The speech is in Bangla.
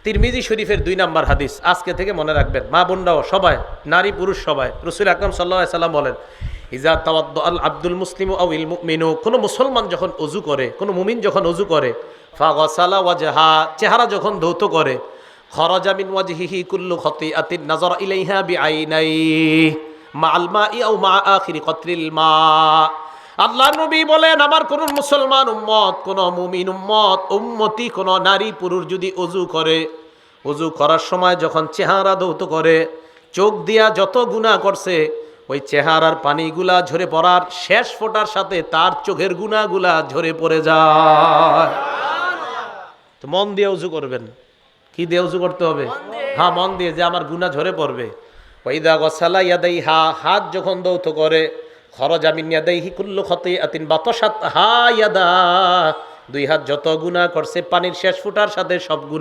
তিরমিজি শরীফের 2 নম্বর হাদিস, আজকে থেকে মনে রাখবেন, মা বোনরাও সবাই, নারী পুরুষ সবাই। রাসূল আকরাম সাল্লাল্লাহু আলাইহি সাল্লাম বলেন, ইজা তাওয়াদ্দা আল আব্দুল মুসলিমু আও ইল মুমিনু, কোন মুসলমান যখন ওযু করে, কোন মুমিন যখন ওযু করে, ফাগাসালা ওয়াজহা, চেহারা যখন ধৌত করে, খরাজা মিন ওয়াজহিহি কুল্লু খাতিআতিন নাযারা ইলাইহা বিআইনাইহি মাআল মাই আও মা আখিরি কতরিল মা। আল্লাহ নবী বলেন, আমার কোন মুসলমান উম্মত, কোন মুমিন উম্মত, উম্মতি, কোন নারী পুরুষ যদি ওযু করে, ওযু করার সময় যখন চেহারা ধৌত করে, চোখ দিয়া যত গুনাহ করছে, ওই চেহারার পানিগুলা ঝরে পড়ার শেষ ফোঁটার সাথে তার চোখের গুনাহগুলা ঝরে পড়ে যায়। তো মন দিয়ে ওযু করবেন। কি দিয়ে ওযু করতে হবে? হ্যাঁ, মন দিয়ে, যে আমার গুনাহ ঝরে পড়বে। ওয়াইদা গসালা ইয়াদাইহা, হাত যখন ধৌত করে, খরজা মিন ইয়াদাইহি কুল্লু খাতিআতিন বাতাসাত হা ইয়াদা, 2 হাত যত গুনাহ করছে পানির শেষ ফোঁটার সাথে সব গুনাহ